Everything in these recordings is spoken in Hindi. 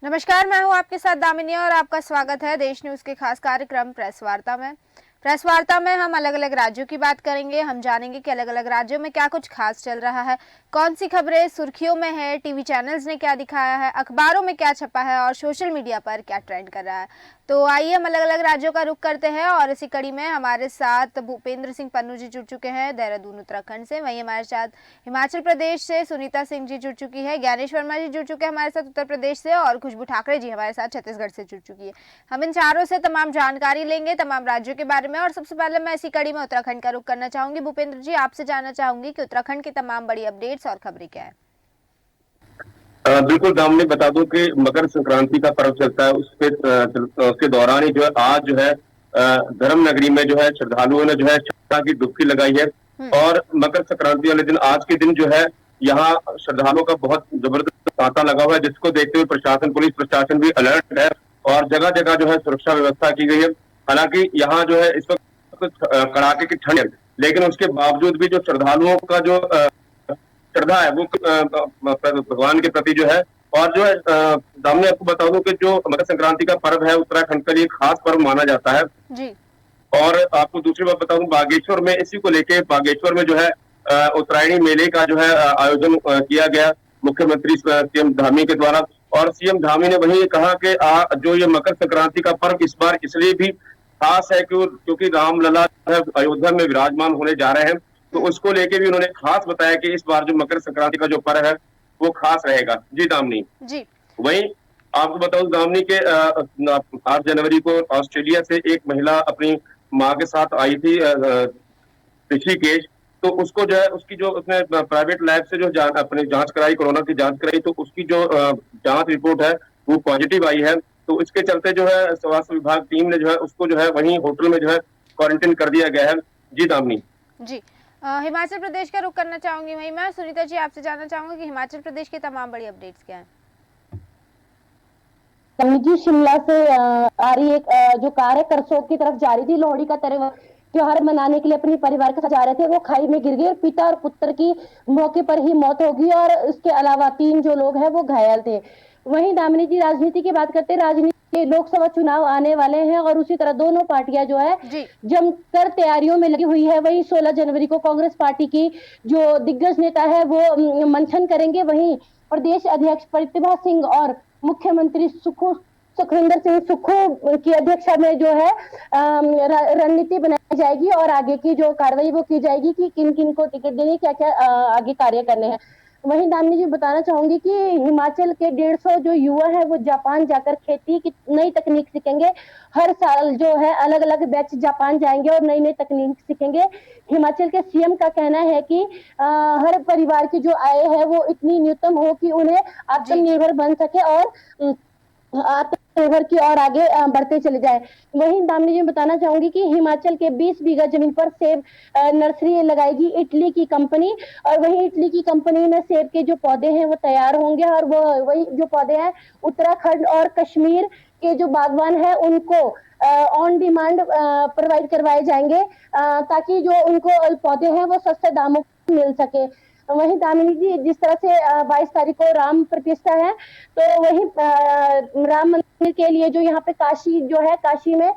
नमस्कार, मैं हूं आपके साथ दामिनी और आपका स्वागत है देश न्यूज के खास कार्यक्रम प्रेस वार्ता में। प्रेस वार्ता में हम अलग अलग राज्यों की बात करेंगे। हम जानेंगे कि अलग अलग राज्यों में क्या कुछ खास चल रहा है, कौन सी खबरें सुर्खियों में है, टीवी चैनल्स ने क्या दिखाया है, अखबारों में क्या छपा है और सोशल मीडिया पर क्या ट्रेंड कर रहा है। तो आइए हम अलग अलग राज्यों का रुख करते हैं और इसी कड़ी में हमारे साथ भूपेंद्र सिंह पन्नू जी जुड़ चुके हैं देहरादून उत्तराखंड से। वहीं हमारे साथ हिमाचल प्रदेश से सुनीता सिंह जी जुड़ चुकी है, ज्ञानेश वर्मा जी जुड़ चुके हैं हमारे साथ उत्तर प्रदेश से और खुशबू ठाकरे जी हमारे साथ छत्तीसगढ़ से जुड़ चुकी है। हम इन चारों से तमाम जानकारी लेंगे तमाम राज्यों के बारे में। और सबसे पहले मैं इसी कड़ी में उत्तराखंड का रुख करना चाहूंगी। भूपेंद्र जी, आपसे जानना चाहूंगी कि उत्तराखंड की तमाम बड़ी अपडेट्स और खबरें क्या है। बिल्कुल दामनी, बता दूं कि मकर संक्रांति का पर्व चलता है। उसके दौरान ही जो है आज जो है धर्म नगरी में जो है श्रद्धालुओं ने जो है छठ की डुबकी लगाई है। और मकर संक्रांति वाले दिन आज के दिन जो है यहाँ श्रद्धालुओं का बहुत जबरदस्त तांता लगा हुआ है, जिसको देखते हुए प्रशासन, पुलिस प्रशासन भी अलर्ट है और जगह जगह जो है सुरक्षा व्यवस्था की गई है। हालांकि यहाँ जो है इस वक्त कड़ाके की ठंड है, लेकिन उसके बावजूद भी जो श्रद्धालुओं का जो श्रद्धा है वो भगवान के प्रति जो है। और जो है दामने आपको बता दूं कि जो मकर संक्रांति का पर्व है उत्तराखंड का लिए खास पर्व माना जाता है। जी। और आपको दूसरी बात बता दूं, बागेश्वर में इसी को लेके बागेश्वर में जो है उत्तरायणी मेले का जो है आयोजन किया गया मुख्यमंत्री सीएम धामी के द्वारा। और सीएम धामी ने वही कहा कि जो ये मकर संक्रांति का पर्व इस बार इसलिए भी खास है क्योंकि रामलला जो है अयोध्या में विराजमान होने जा रहे हैं। तो उसको लेके भी उन्होंने खास बताया कि इस बार जो मकर संक्रांति का जो पर्व है वो खास रहेगा। जी दामनी जी। वही आपको बताऊं दामनी के 8 जनवरी को ऑस्ट्रेलिया से एक महिला अपनी माँ के साथ आई थी ऋषिकेश। तो उसको जो है उसकी जो उसने प्राइवेट लैब से जो अपनी जांच कराई, कोरोना की जांच कराई, तो उसकी जो जांच रिपोर्ट है वो पॉजिटिव आई है। तो इसके चलते जो है स्वास्थ्य विभाग टीम ने जो है उसको जो है वहीं होटल में जो है क्वारंटाइन कर दिया गया है। जी दामनी जी। हिमाचल प्रदेश का रुख करना चाहूंगी। वहीं मैं सुनीता जी आपसे जानना चाहूंगी कि हिमाचल प्रदेश की तमाम बड़ी अपडेट्स क्या है। जी शिमला से आ रही एक जो कार है करसोग की तरफ जा रही थी। लोहड़ी का त्योहार मनाने के लिए अपने परिवार के साथ जा रहे थे, वो खाई में गिर गई और पिता और पुत्र की मौके पर ही मौत हो गई और इसके अलावा 3 जो लोग हैं वो घायल थे। वहीं दामिनी जी राजनीति की बात करते हैं। राजनीति लोकसभा चुनाव आने वाले हैं और उसी तरह दोनों पार्टियां जो है जमकर तैयारियों में लगी हुई है। वहीं 16 जनवरी को कांग्रेस पार्टी की जो दिग्गज नेता है वो मंथन करेंगे। वहीं प्रदेश अध्यक्ष प्रतिभा सिंह और मुख्यमंत्री सुखविंदर सिंह सुक्खू की अध्यक्षता में जो है रणनीति बनाई जाएगी और आगे की जो कार्रवाई वो की जाएगी कि किन किन को टिकट देने, क्या क्या आगे कार्य करने हैं। वहीं दामिनी जी बताना चाहूंगी कि हिमाचल के 150 जो युवा है वो जापान जाकर खेती की नई तकनीक सीखेंगे। हर साल जो है अलग अलग बैच जापान जाएंगे और नई नई तकनीक सीखेंगे। हिमाचल के सीएम का कहना है कि हर परिवार की जो आय है वो इतनी न्यूनतम हो कि उन्हें आत्मनिर्भर बन सके और आत्मनिर्भर की और आगे बढ़ते चले जाए। वहीं दामिनी जी बताना चाहूंगी कि हिमाचल के 20 बीघा जमीन पर सेब नर्सरी लगाएगी इटली की कंपनी। और वहीं इटली की कंपनी में सेब के जो पौधे हैं वो तैयार होंगे और वो वही जो पौधे हैं उत्तराखंड और कश्मीर के जो बागवान है उनको ऑन डिमांड प्रोवाइड करवाए जाएंगे ताकि जो उनको पौधे हैं वो सस्ते दामों पर मिल सके। वहीं दामिनी जी जिस तरह से 22 तारीख को राम प्रतिष्ठा है, तो वही राम मंदिर के लिए जो यहाँ पे काशी जो है, काशी में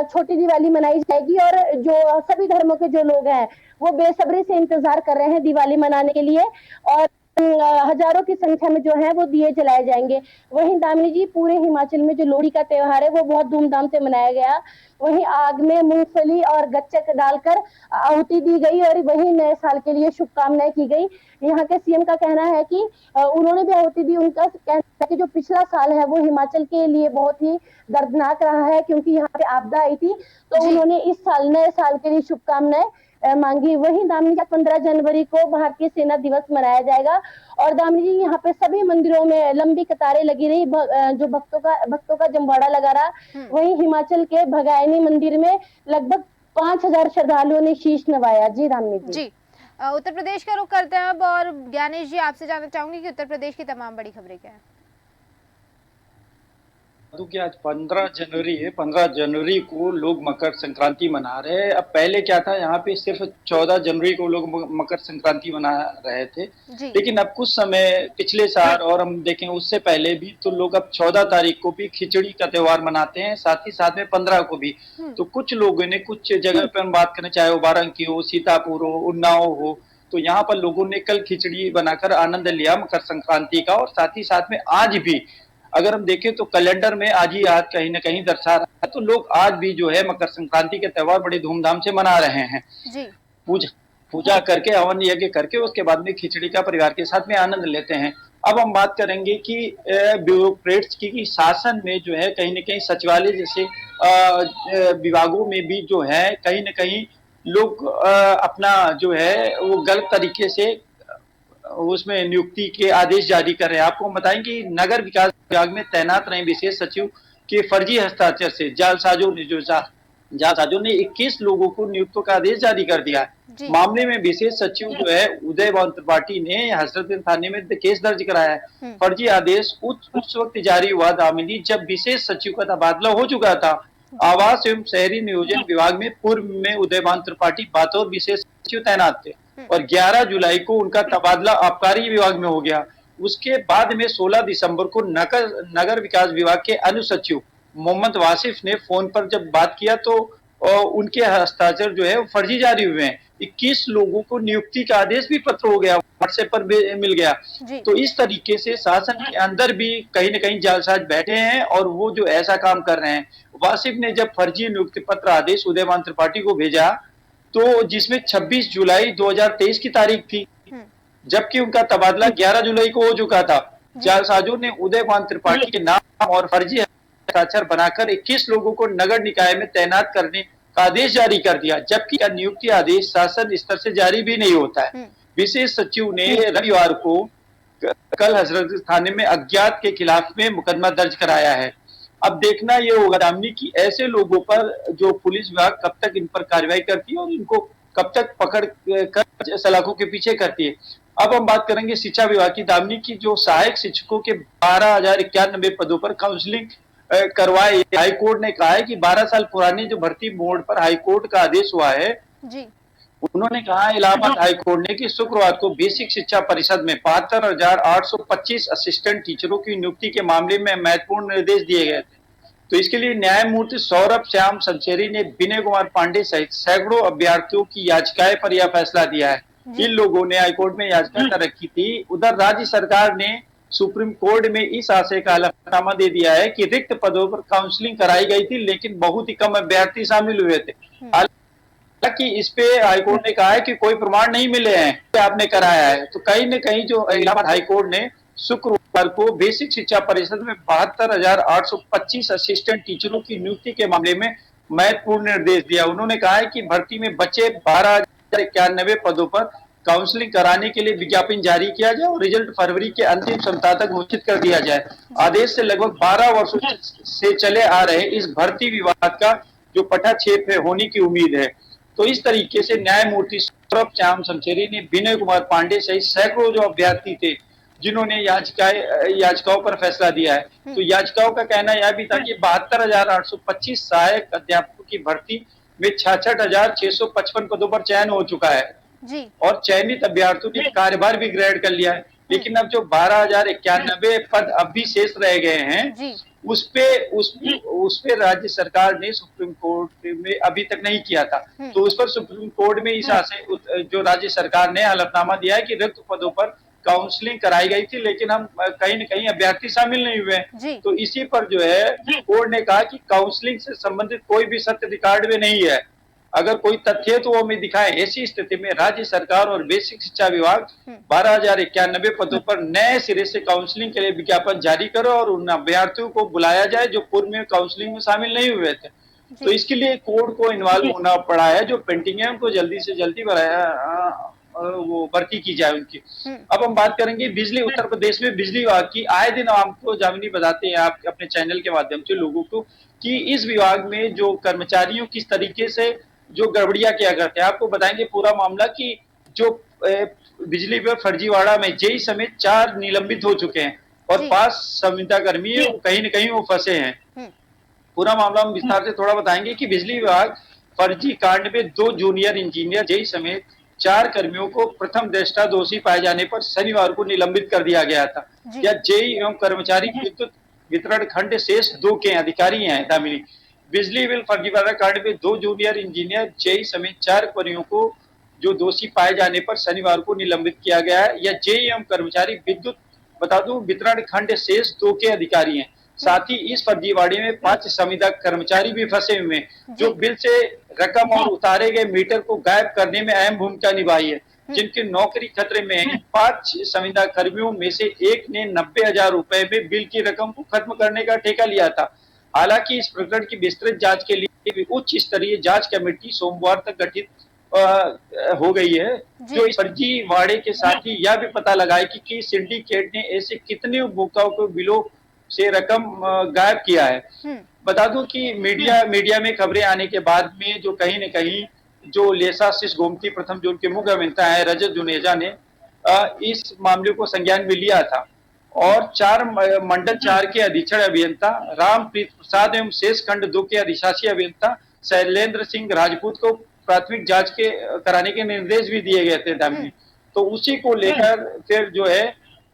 छोटी दिवाली मनाई जाएगी और जो सभी धर्मों के जो लोग हैं वो बेसब्री से इंतजार कर रहे हैं दिवाली मनाने के लिए और हजारों की संख्या में जो है वो दिए जलाए जाएंगे। वहीं दामिनी जी पूरे हिमाचल में जो लोहड़ी का त्योहार है वो बहुत धूमधाम से मनाया गया। वहीं आग में मूंगफली और गच्चक डालकर आहुति दी गई और वहीं नए साल के लिए शुभकामनाएं की गई। यहाँ के सीएम का कहना है कि उन्होंने भी आहुति दी। उनका कहना है कि जो पिछला साल है वो हिमाचल के लिए बहुत ही दर्दनाक रहा है क्योंकि यहाँ पे आपदा आई थी, तो उन्होंने इस साल नए साल के लिए शुभकामनाएं मांगी। वहीं दामिनी जी 15 जनवरी को भारतीय सेना दिवस मनाया जाएगा और दामिनी जी यहाँ पे सभी मंदिरों में लंबी कतारें लगी रही, जो भक्तों का जमवाड़ा लगा रहा। वहीं हिमाचल के भगायनी मंदिर में लगभग 5000 श्रद्धालुओं ने शीश नवाया। जी दामिनी जी। उत्तर प्रदेश का रुख करते हैं अब और ज्ञानेश जी आपसे जानना चाहूंगी कि उत्तर प्रदेश की तमाम बड़ी खबरें क्या है। दूं कि आज 15 जनवरी है। 15 जनवरी को लोग मकर संक्रांति मना रहे हैं। अब पहले क्या था, यहाँ पे सिर्फ 14 जनवरी को लोग मकर संक्रांति मना रहे थे, जी। लेकिन अब कुछ समय पिछले साल और हम देखें उससे पहले भी, तो लोग अब 14 तारीख को भी खिचड़ी का त्योहार मनाते हैं, साथ ही साथ में 15 को भी। तो कुछ लोगों ने कुछ जगह पर हम बात करें, चाहे वो बारांकी हो, सीतापुर हो, उन्नाव हो, तो यहाँ पर लोगों ने कल खिचड़ी बनाकर आनंद लिया मकर संक्रांति का। और साथ ही साथ में आज भी अगर हम देखें तो कैलेंडर में आज ही आज कहीं ना कहीं दर्शा रहा है, तो लोग आज भी जो है मकर संक्रांति के त्योहार बड़े धूमधाम से मना रहे हैं। जी। पूजा पूजा करके, हवन यज्ञ करके, उसके बाद में खिचड़ी का परिवार के साथ में आनंद लेते हैं। अब हम बात करेंगे कि ब्यूरोक्रेट्स की शासन में जो है कहीं ना कहीं सचिवालय जैसे विभागों में भी जो है कहीं ना कहीं लोग अपना जो है वो गलत तरीके से उसमें नियुक्ति के आदेश जारी कर रहे हैं। आपको बताएं कि नगर विकास विभाग में तैनात रहे विशेष सचिव के फर्जी हस्ताक्षर से जालसाजों ने 21 लोगों को नियुक्तों का आदेश जारी कर दिया है। मामले में विशेष सचिव जो है उदय भान त्रिपाठी ने हजरतगंज थाने में केस दर्ज कराया है। फर्जी आदेश उस वक्त जारी हुआ दामिनी जब विशेष सचिव का तबादला हो चुका था। आवास एवं शहरी नियोजन विभाग में पूर्व में उदय भान त्रिपाठी बतौर विशेष सचिव तैनात थे और 11 जुलाई को उनका तबादला आबकारी विभाग में हो गया। उसके बाद में 16 दिसंबर को नगर विकास विभाग के अनुसचिव मोहम्मद वासिफ ने फोन पर जब बात किया तो उनके हस्ताक्षर जो है फर्जी जारी हुए हैं। 21 लोगों को नियुक्ति का आदेश भी पत्र हो गया, व्हाट्सएप पर मिल गया। तो इस तरीके से शासन के अंदर भी कहीं ना कहीं जालसाज बैठे हैं और वो जो ऐसा काम कर रहे हैं। वासिफ ने जब फर्जी नियुक्ति पत्र आदेश उदयभान त्रिपाठी को भेजा तो जिसमें 26 जुलाई 2023 की तारीख थी, जबकि उनका तबादला 11 जुलाई को हो चुका था। जालसाजों ने उदयभान त्रिपाठी के नाम और फर्जी हस्ताक्षर बनाकर 21 लोगों को नगर निकाय में तैनात करने का आदेश जारी कर दिया, जबकि नियुक्ति आदेश शासन स्तर से जारी भी नहीं होता है। विशेष सचिव ने रविवार को कल हजरतगंज थाने में अज्ञात के खिलाफ में मुकदमा दर्ज कराया है। अब देखना ये होगा दामिनी कि ऐसे लोगों पर जो पुलिस विभाग कब तक इन पर कार्रवाई करती है और इनको कब तक पकड़ कर सलाखों के पीछे करती है। अब हम बात करेंगे शिक्षा विभाग की दामिनी की, जो सहायक शिक्षकों के 12,091 पदों पर काउंसलिंग करवाए। हाईकोर्ट ने कहा है कि 12 साल पुरानी जो भर्ती बोर्ड पर हाईकोर्ट का आदेश हुआ है जी। उन्होंने कहा इलाहाबाद हाईकोर्ट ने कि शुक्रवार को बेसिक शिक्षा परिषद में 72,825 असिस्टेंट टीचरों की नियुक्ति के मामले में महत्वपूर्ण निर्देश दिए गए थे। तो इसके लिए न्यायमूर्ति सौरभ श्याम संचेरी ने विनय कुमार पांडे सहित सैकड़ों अभ्यर्थियों की याचिकाएं पर यह फैसला दिया है। इन लोगों ने हाईकोर्ट में याचिका कर रखी थी। उधर राज्य सरकार ने सुप्रीम कोर्ट में इस आशय का हलफनामा दे दिया है कि रिक्त पदों पर काउंसलिंग कराई गई थी, लेकिन बहुत ही कम अभ्यर्थी शामिल हुए थे। हालांकि इस पे हाईकोर्ट ने कहा है कि कोई प्रमाण नहीं मिले हैं कि आपने कराया है। तो कहीं न कहीं जो इलाहाबाद हाईकोर्ट ने शुक्रवार को बेसिक शिक्षा परिषद में 72,825 असिस्टेंट टीचरों की नियुक्ति के मामले में महत्वपूर्ण निर्देश दिया। उन्होंने कहा है कि भर्ती में बचे 12,091 पदों पर काउंसलिंग कराने के लिए विज्ञापन जारी किया जाए और रिजल्ट फरवरी के अंतिम सप्ताह तक घोषित कर दिया जाए। आदेश से लगभग 12 वर्षों से चले आ रहे इस भर्ती विवाद का जो पटाक्षेप है होने की उम्मीद है। तो इस तरीके से न्यायमूर्ति सौरभ श्याम संचेरी ने विनय कुमार पांडे सहित सैकड़ों जो अभ्यर्थी थे जिन्होंने याचिकाओं पर फैसला दिया है। तो याचिकाओं का कहना यह भी था कि 72,825 सहायक अध्यापकों की भर्ती में 66,655 पदों पर चयन हो चुका है जी। और चयनित अभ्यर्थियों ने कार्यभार भी ग्रहण कर लिया है। लेकिन अब जो 12,091 पद अब भी शेष रह गए हैं उस पे राज्य सरकार ने सुप्रीम कोर्ट में अभी तक नहीं किया था। तो उस पर सुप्रीम कोर्ट में इस आशय जो राज्य सरकार ने हलफनामा दिया है कि रिक्त पदों पर काउंसलिंग कराई गई थी, लेकिन हम कहीं न कहीं अभ्यर्थी शामिल नहीं हुए। तो इसी पर जो है कोर्ट ने कहा कि काउंसलिंग से संबंधित कोई भी सत्य रिकॉर्ड में नहीं है। अगर कोई तथ्य है तो वो हमें दिखाए। ऐसी स्थिति में राज्य सरकार और बेसिक शिक्षा विभाग 12,091 पदों पर नए सिरे से काउंसलिंग के लिए विज्ञापन जारी करो और उन अभ्यर्थियों को बुलाया जाए जो पूर्व में काउंसलिंग में शामिल नहीं हुए थे। तो इसके लिए कोर्ट को इन्वॉल्व होना पड़ा है। जो पेंडिंग है उनको जल्दी से जल्दी वो भर्ती की जाए उनकी। अब हम बात करेंगे बिजली, उत्तर प्रदेश में बिजली विभाग की। आए दिन आपको जामिनी बताते हैं आप अपने चैनल के माध्यम से लोगों को कि इस विभाग में जो कर्मचारियों किस तरीके से जो गड़बड़ियां किया करते हैं। आपको बताएंगे पूरा मामला कि जो बिजली पर फर्जीवाड़ा में जेई समेत 4 निलंबित हो चुके हैं और 5 संविदा कर्मी कहीं न कहीं वो फंसे हैं। पूरा मामला हम विस्तार से थोड़ा बताएंगे कि बिजली विभाग फर्जी कांड में 2 जूनियर इंजीनियर जेई समेत 4 कर्मियों को प्रथम दृष्टा दोषी पाए जाने पर शनिवार को निलंबित कर दिया गया था। यह जेई एवं कर्मचारी विद्युत वितरण खंड शेष 2 के अधिकारी हैं। दामिनी, बिजली बिल फर्जीवाड़ा कांड में 2 जूनियर इंजीनियर जेई समेत 4 कर्मियों को जो दोषी पाए जाने पर शनिवार को निलंबित किया गया है। यह जेई एवं कर्मचारी विद्युत बता दूं वितरण खंड शेष 2 के अधिकारी हैं। साथ ही इस फर्जीवाड़े में 5 संविदा कर्मचारी भी फंसे हुए हैं, जो बिल से रकम और उतारे गए मीटर को गायब करने में अहम भूमिका निभाई है, जिनकी नौकरी खतरे में है। 5 संविदा कर्मियों में से एक ने 90,000 रुपए में बिल की रकम को खत्म करने का ठेका लिया था। हालांकि इस प्रकरण की विस्तृत जांच के लिए उच्च स्तरीय जांच कमेटी सोमवार तक गठित हो गई है, जो इस फर्जीवाड़े के साथ ही यह भी पता लगाए कि सिंडिकेट ने ऐसे कितने उपभोक्ताओं को बिलों से रकम गायब किया है। बता दूं कि मीडिया में खबरें आने के बाद में जो कहीं न कहीं जो लेसा शिश गोमती प्रथम जोन के मुख्य अभियंता है रजत जुनेजा ने इस मामले को संज्ञान में लिया था और मंडल 4 के अधीक्षण अभियंता रामप्रीत प्रसाद एवं शेष खंड 2 के अधिशासी अभियंता शैलेंद्र सिंह राजपूत को प्राथमिक जांच कराने के निर्देश भी दिए गए थे। दामिनी, तो उसी को लेकर फिर जो है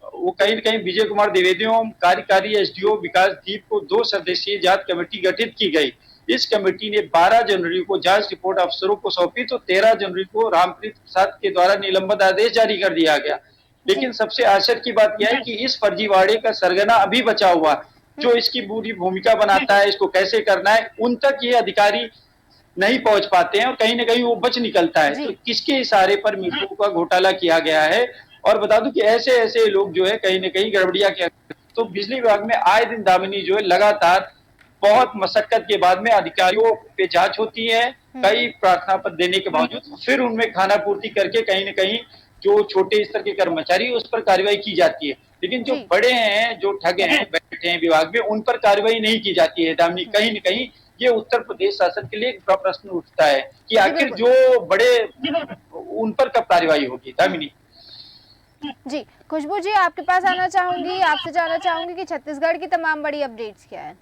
वो कहीं न कहीं विजय कुमार द्विवेदी एवं कार्यकारी एसडीओ विकास दीप को 2 सदस्यीय जांच कमेटी गठित की गई। इस कमेटी ने 12 जनवरी को जांच रिपोर्ट अफसरों को सौंपी, तो 13 जनवरी को रामप्रीत प्रसाद के द्वारा निलंबन आदेश जारी कर दिया गया। लेकिन सबसे आश्चर्य की बात यह है कि इस फर्जीवाड़े का सरगना अभी बचा हुआ, जो इसकी पूरी भूमिका बनाता है, इसको कैसे करना है, उन तक ये अधिकारी नहीं पहुंच पाते हैं और कहीं ना कहीं वो बच निकलता है। तो किसके इशारे पर मीटरों का घोटाला किया गया है? और बता दूं कि ऐसे ऐसे लोग जो है कहीं न कहीं गड़बड़ियां किया। तो बिजली विभाग में आए दिन दामिनी जो है लगातार बहुत मशक्कत के बाद में अधिकारियों पे जांच होती है, कई प्रार्थना पत्र देने के बावजूद फिर उनमें खाना पूर्ति करके कहीं न कहीं जो छोटे स्तर के कर्मचारी उस पर कार्रवाई की जाती है। लेकिन जो बड़े हैं, जो ठग हैं, बैठे हैं विभाग में, उन पर कार्रवाई नहीं की जाती है। दामिनी, कहीं न कहीं ये उत्तर प्रदेश शासन के लिए एक बड़ा प्रश्न उठता है कि आखिर जो बड़े उन पर कब कार्रवाई होगी। दामिनी जी, खुशबू जी आपके पास आना चाहूंगी, आपसे जानना चाहूंगी कि छत्तीसगढ़ की तमाम बड़ी अपडेट्स क्या है?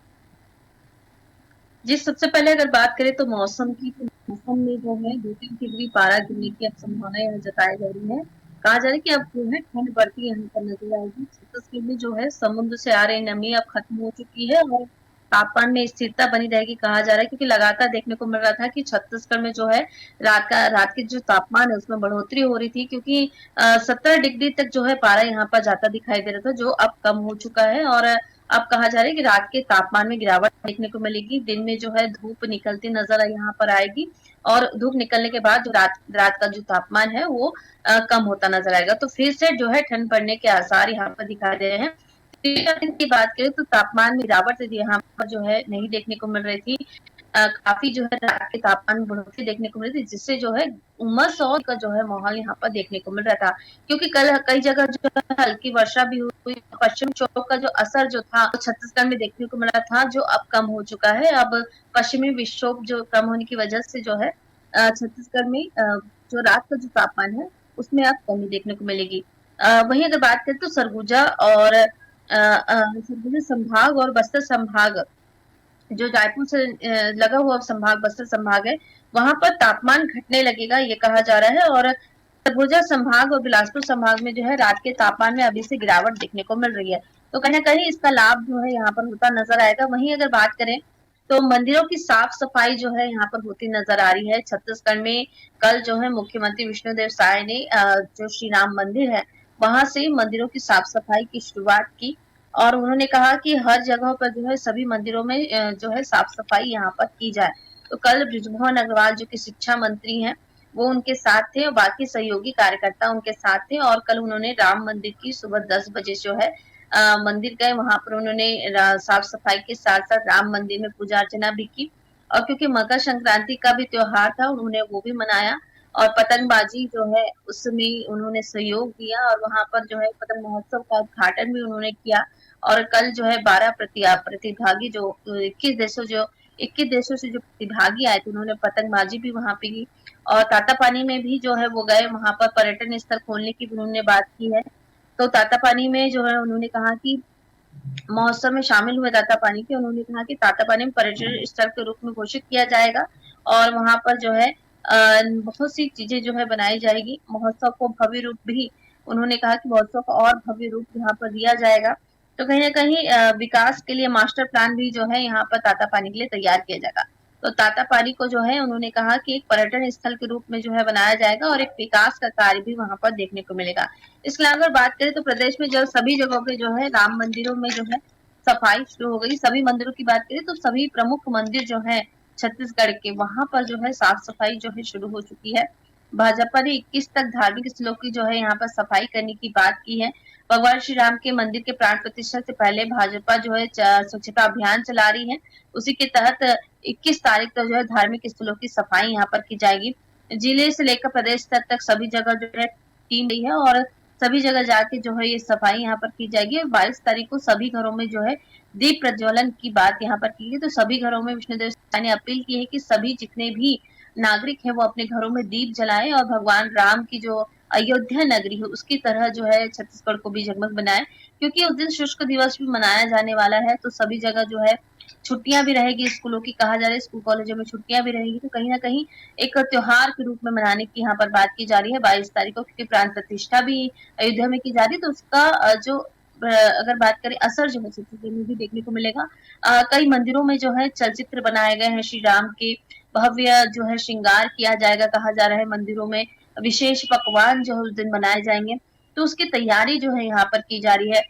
जी, सबसे पहले अगर बात करें तो मौसम की, तो मौसम में जो है 2-3 डिग्री पारा गिरने की अब संभावना यहाँ जताई जा रही है। कहा जा रहा है कि अब जो है ठंड बढ़ती यहाँ पर नजर आएगी। छत्तीसगढ़ में जो है समुद्र से आ रही नमी अब खत्म हो चुकी है और तापमान में स्थिरता बनी रहेगी कहा जा रहा है, क्योंकि लगातार देखने को मिल रहा था कि छत्तीसगढ़ में जो है रात के जो तापमान है उसमें बढ़ोतरी हो रही थी, क्योंकि 17 डिग्री तक जो है पारा यहाँ पर जाता दिखाई दे रहा था, जो अब कम हो चुका है। और अब कहा जा रहा है कि रात के तापमान में गिरावट देखने को मिलेगी। दिन में जो है धूप निकलती नजर यहाँ पर आएगी और धूप निकलने के बाद जो रात का जो तापमान है वो कम होता नजर आएगा। तो फिर से जो है ठंड बढ़ने के आसार यहाँ पर दिखाई दे रहे हैं। दिन की बात करें तो तापमान में गिरावट यहाँ पर जो है नहीं देखने को मिल रही थी। काफी जो है रात के तापमान में बढ़ोतरी देखने को मिल रही थी, जिससे जो है उमस और का जो है माहौल यहाँ पर देखने को मिल रहा था, क्योंकि कल कई जगह जो है हल्की वर्षा भी हुई। पश्चिम चौक का जो असर जो था छत्तीसगढ़ में देखने को मिला था, जो अब कम हो चुका है। अब पश्चिमी विक्षोभ जो कम होने की वजह से जो है छत्तीसगढ़ में जो रात का जो तापमान है उसमें अब कमी देखने को मिलेगी। वहीं अगर बात करें तो सरगुजा और सरगुजा संभाग और बस्तर संभाग, जो रायपुर से लगा हुआ संभाग बस्तर संभाग है, वहां पर तापमान घटने लगेगा ये कहा जा रहा है। और सरगुजा संभाग और बिलासपुर संभाग में जो है रात के तापमान में अभी से गिरावट देखने को मिल रही है, तो कहीं ना कहीं इसका लाभ जो है यहाँ पर होता नजर आएगा। वहीं अगर बात करें तो मंदिरों की साफ सफाई जो है यहाँ पर होती नजर आ रही है छत्तीसगढ़ में। कल जो है मुख्यमंत्री विष्णुदेव साय ने जो श्री राम मंदिर है वहां से मंदिरों की साफ सफाई की शुरुआत की और उन्होंने कहा कि हर जगह पर जो है सभी मंदिरों में जो है साफ सफाई यहाँ पर की जाए। तो कल बृजमोहन अग्रवाल जो कि शिक्षा मंत्री हैं वो उनके साथ थे और बाकी सहयोगी कार्यकर्ता उनके साथ थे। और कल उन्होंने राम मंदिर की सुबह 10 बजे जो है मंदिर गए, वहां पर उन्होंने साफ सफाई के साथ साथ राम मंदिर में पूजा अर्चना भी की। और क्योंकि मकर संक्रांति का भी त्योहार था उन्होंने वो भी मनाया और पतंगबाजी जो है उसमें उन्होंने सहयोग दिया और वहां पर जो है पतंग महोत्सव का उद्घाटन भी उन्होंने किया। और कल जो है 12 प्रतिभागी जो 21 देशों से जो प्रतिभागी आए थे उन्होंने पतंगबाजी भी वहां पे की। और तातापानी में भी जो है वो गए, वहां पर पर्यटन स्थल खोलने की भी उन्होंने बात की है। तो तातापानी में जो है उन्होंने कहा कि महोत्सव में शामिल हुए तातापानी के, उन्होंने कहा कि तातापानी में पर्यटन स्थल के रूप में घोषित किया जाएगा और वहां पर जो है बहुत सी चीजें जो है बनाई जाएगी। महोत्सव को भव्य रूप भी, उन्होंने कहा कि महोत्सव को और भव्य रूप यहाँ पर दिया जाएगा। तो कहीं ना कहीं विकास के लिए मास्टर प्लान भी जो है यहाँ पर तातापानी के लिए तैयार किया जाएगा। तो तातापानी को जो है उन्होंने कहा कि एक पर्यटन स्थल के रूप में जो है बनाया जाएगा और एक विकास का कार्य भी वहां पर देखने को मिलेगा। इसके अलावा अगर बात करें तो प्रदेश में जो सभी जगहों पे जो है राम मंदिरों में जो है सफाई शुरू हो गई। सभी मंदिरों की बात करें तो सभी प्रमुख मंदिर जो है छत्तीसगढ़ के, वहां पर जो है साफ सफाई जो है शुरू हो चुकी है। भाजपा ने 21 तक धार्मिक स्थलों की जो है यहाँ पर सफाई करने की बात की है। भगवान श्री राम के मंदिर के प्राण प्रतिष्ठा से पहले भाजपा जो है स्वच्छता अभियान चला रही है। उसी के तहत 21 तारीख को जो है धार्मिक स्थलों की सफाई यहाँ पर की जाएगी। जिले से लेकर प्रदेश स्तर तक सभी जगह जो है टीम गई है और सभी जगह जाके जो है ये सफाई यहाँ पर की जाएगी। 22 तारीख को सभी घरों में जो है दीप प्रज्वलन की बात यहाँ पर की गई। तो सभी घरों में विष्णुदेव ने अपील की है कि सभी जितने भी नागरिक है वो अपने घरों में दीप जलाएं और भगवान राम की जो अयोध्या नगरी है उसकी तरह जो है छत्तीसगढ़ को भी जगमग बनाए, क्योंकि उस दिन शुष्क दिवस भी मनाया जाने वाला है। तो सभी जगह जो है छुट्टियां भी रहेगी स्कूलों की, कहा जा रहा है स्कूल कॉलेजों में छुट्टियां भी रहेगी। तो कहीं ना कहीं एक त्योहार के रूप में मनाने की यहाँ पर बात की जा रही है 22 तारीख को, क्योंकि प्राण प्रतिष्ठा भी अयोध्या में की जा रही है। तो उसका जो अगर बात करें असर जो है छत्तीसगढ़ में भी देखने को मिलेगा। कई मंदिरों में जो है चलचित्र बनाए गए हैं श्री राम के, भव्य जो है श्रृंगार किया जाएगा, कहा जा रहा है मंदिरों में विशेष पकवान जो है उस दिन बनाए जाएंगे। तो उसकी तैयारी जो है यहाँ पर की जा रही है,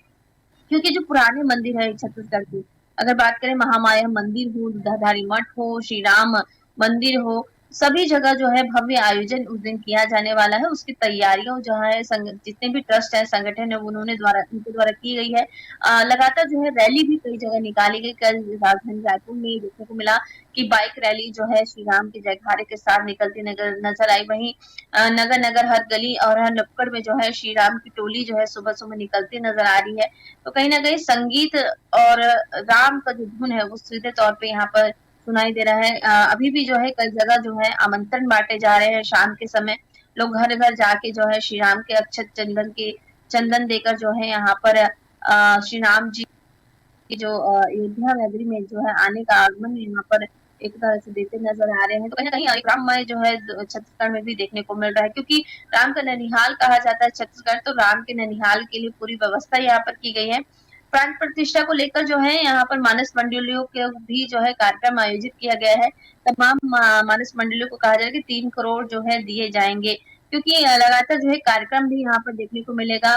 क्योंकि जो पुराने मंदिर है छत्तीसगढ़ के, अगर बात करें महामाया मंदिर हो, दुधाधारी मठ हो, श्री राम मंदिर हो, सभी जगह जो है भव्य आयोजन उस दिन किया जाने वाला है। उसकी तैयारियों जो है जितने भी ट्रस्ट है, संगठन है, उन्होंने उनके द्वारा की गई है। लगातार जो है रैली भी कई जगह निकाली गई। कल राजधानी रायपुर में देखने को मिला कि बाइक रैली जो है श्री राम के जयकारे के साथ निकलती नजर आई। वहीं नगर नगर हर गली और हर नुक्कड़ में जो है श्री राम की टोली जो है सुबह सुबह निकलती नजर आ रही है। तो कहीं ना कहीं संगीत और राम का जो धुन है वो सीधे तौर पे यहाँ पर सुनाई दे रहा है। अभी भी जो है कई जगह जो है आमंत्रण बांटे जा रहे हैं। शाम के समय लोग घर घर जाके जो है श्री राम के अक्षत चंदन देकर जो है यहाँ पर श्री राम जी की जो अयोध्या नगरी में जो है आने का आगमन यहाँ पर एक तरह से देते नजर आ रहे हैं। तो कहीं ना कहीं एक राममय जो है छत्तीसगढ़ में भी देखने को मिल रहा है, क्योंकि राम का ननिहाल कहा जाता है छत्तीसगढ़। तो राम के ननिहाल के लिए पूरी व्यवस्था यहाँ पर की गई है। प्राण प्रतिष्ठा को लेकर जो है यहाँ पर मानस मंडलियों के भी जो है कार्यक्रम आयोजित किया गया है। तमाम मानस मंडलियों को कहा जा रहा है कि 3 करोड़ जो है दिए जाएंगे, क्योंकि लगातार जो है कार्यक्रम भी यहाँ पर देखने को मिलेगा।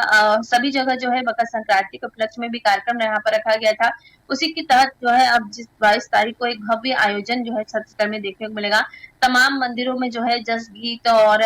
सभी जगह जो है मकर संक्रांति के उपलक्ष्य में भी कार्यक्रम यहाँ पर रखा गया था। उसी के तहत जो है अब जिस 22 तारीख को एक भव्य आयोजन जो है छत्तीसगढ़ में देखने को मिलेगा। तमाम मंदिरों में जो है जस गीत और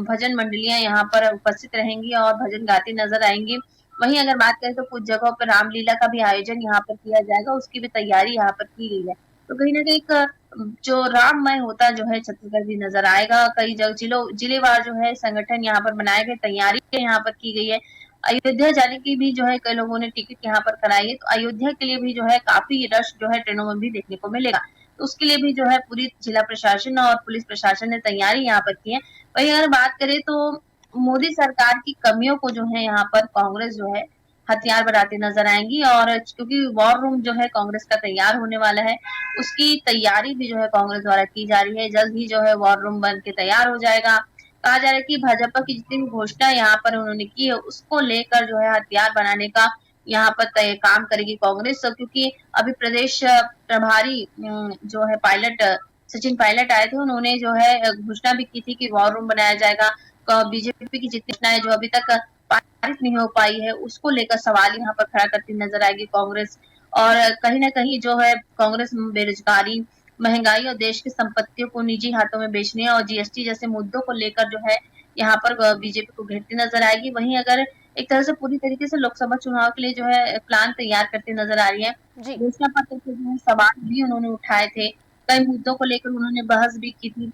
भजन मंडलियां यहाँ पर उपस्थित रहेंगी और भजन गाती नजर आएंगी। वहीं अगर बात करें तो कुछ जगहों पर रामलीला का भी आयोजन यहाँ पर किया जाएगा, उसकी भी तैयारी यहाँ पर की गई है। तो कहीं ना कहीं एक जो राममय होता जो है छत्तीसगढ़ भी नजर आएगा। कई जगह जिलेवार जो है संगठन यहाँ पर बनाए गए, तैयारी यहाँ पर की गई है। अयोध्या जाने की भी जो है कई लोगों ने टिकट यहाँ पर कराई है। तो अयोध्या के लिए भी जो है काफी रश जो है ट्रेनों में भी देखने को मिलेगा। तो उसके लिए भी जो है पूरी जिला प्रशासन और पुलिस प्रशासन ने तैयारी यहाँ पर की है। वहीं अगर बात करें तो मोदी सरकार की कमियों को जो है यहाँ पर कांग्रेस जो है हथियार बनाते नजर आएंगी, और क्योंकि वॉर रूम जो है कांग्रेस का तैयार होने वाला है, उसकी तैयारी भी जो है कांग्रेस द्वारा की जा रही है। जल्द ही जो है वॉर रूम बन के तैयार हो जाएगा। कहा जा रहा है कि भाजपा की जितनी भी घोषणा यहाँ पर उन्होंने की है उसको लेकर जो है हथियार बनाने का यहाँ पर काम करेगी कांग्रेस। क्योंकि अभी प्रदेश प्रभारी जो है पायलट सचिन पायलट आए थे, उन्होंने जो है घोषणा भी की थी कि वॉर रूम बनाया जाएगा। बीजेपी की जितनी घोषणाएं जो अभी तक पारित नहीं हो पाई है उसको लेकर सवाल यहाँ पर खड़ा करती नजर आएगी कांग्रेस। और कहीं ना कहीं जो है कांग्रेस बेरोजगारी, महंगाई और देश की संपत्तियों को निजी हाथों में बेचने और जीएसटी जैसे मुद्दों को लेकर जो है यहाँ पर बीजेपी को घेरती नजर आएगी। वहीं अगर एक तरह से पूरी तरीके से लोकसभा चुनाव के लिए जो है प्लान तैयार करती नजर आ रही है। घोषणा पत्र के जो है सवाल भी उन्होंने उठाए थे, कई मुद्दों को लेकर उन्होंने बहस भी की थी।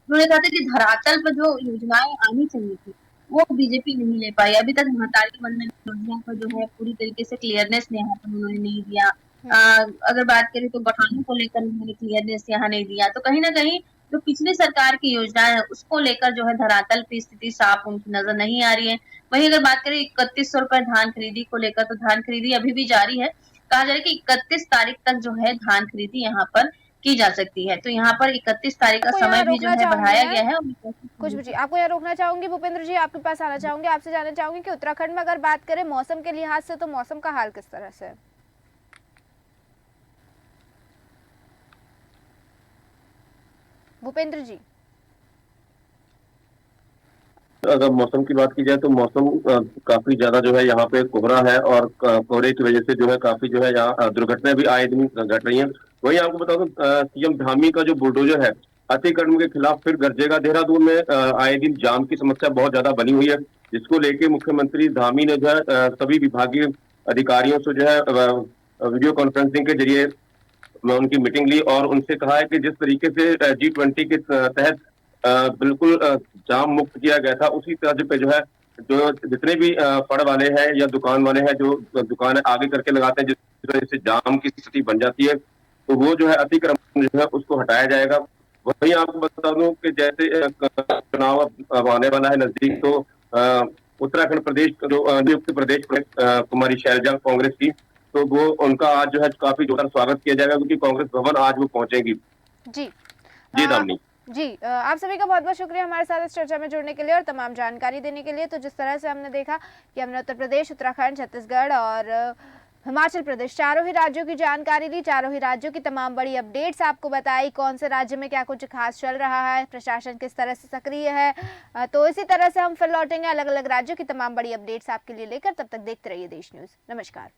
उन्होंने कहा था कि धरातल पर जो योजनाएं आनी चाहिए थी वो बीजेपी नहीं ले पाई। अभी तक महतारी वंदन योजना का जो है पूरी तरीके से क्लियरनेस यहाँ पर उन्होंने नहीं दिया। अगर बात करें तो गठानों को लेकर उन्होंने क्लियरनेस यहाँ नहीं दिया। तो कहीं ना कहीं जो पिछली सरकार की योजना है उसको लेकर जो है धरातल की स्थिति साफ उनकी नजर नहीं आ रही है। वहीं अगर बात करें 3100 रुपए धान खरीदी को लेकर, तो धान खरीदी अभी भी जारी है। कहा जा रहा है कि 31 तारीख तक जो है धान खरीदी यहाँ पर की जा सकती है। तो यहाँ पर 31 तारीख का आपको समय यहाँ भी जो रोकना है चाहूंगी बढ़ाया मैं, गया है। कुछ भी आपको यहाँ रोकना चाहूंगी भूपेंद्र जी, आपके पास आना चाहूंगी, आपसे जानना चाहूंगी कि उत्तराखंड में अगर बात करें मौसम के लिहाज से, तो मौसम का हाल किस तरह से है? भूपेंद्र जी। अगर मौसम की बात की जाए तो मौसम काफी ज्यादा जो है यहाँ पे कोहरा है, और कोहरे की वजह से जो है काफी जो है यहाँ दुर्घटनाएं भी आए दिन घट रही हैं। वहीं आपको बता दूं सीएम धामी का जो बुलडोजर है अतिक्रमण के खिलाफ फिर गरजेगा। देहरादून में आए दिन जाम की समस्या बहुत ज्यादा बनी हुई है, जिसको लेके मुख्यमंत्री धामी ने जो है सभी विभागीय अधिकारियों से जो है वीडियो कॉन्फ्रेंसिंग के जरिए उनकी मीटिंग ली और उनसे कहा है कि जिस तरीके से G20 के तहत बिल्कुल जाम मुक्त किया गया था, उसी तर्ज पे जो है जो जितने भी फड़ वाले हैं या दुकान वाले हैं जो दुकान आगे करके लगाते हैं, जिस वजह से जाम की स्थिति बन जाती है, तो वो जो है अतिक्रमण जो है उसको हटाया जाएगा। वहीं आपको बता दूं कि जैसे चुनाव अब आने वाला है नजदीक, तो उत्तराखंड प्रदेश जो नियुक्त प्रदेश कुमारी शैलजा कांग्रेस की, तो वो उनका आज जो है काफी जोरदार स्वागत किया जाएगा, क्योंकि कांग्रेस भवन आज वो पहुंचेंगी। जी जी दामिनी जी, आप सभी का बहुत बहुत शुक्रिया हमारे साथ इस चर्चा में जुड़ने के लिए और तमाम जानकारी देने के लिए। तो जिस तरह से हमने देखा कि हमने उत्तर प्रदेश, उत्तराखंड, छत्तीसगढ़ और हिमाचल प्रदेश चारों ही राज्यों की जानकारी ली, चारों ही राज्यों की तमाम बड़ी अपडेट्स आपको बताई, कौन से राज्य में क्या कुछ खास चल रहा है, प्रशासन किस तरह से सक्रिय है। तो इसी तरह से हम फिर लौटेंगे अलग अलग राज्यों की तमाम बड़ी अपडेट्स आपके लिए लेकर। तब तक देखते रहिए देश न्यूज़। नमस्कार।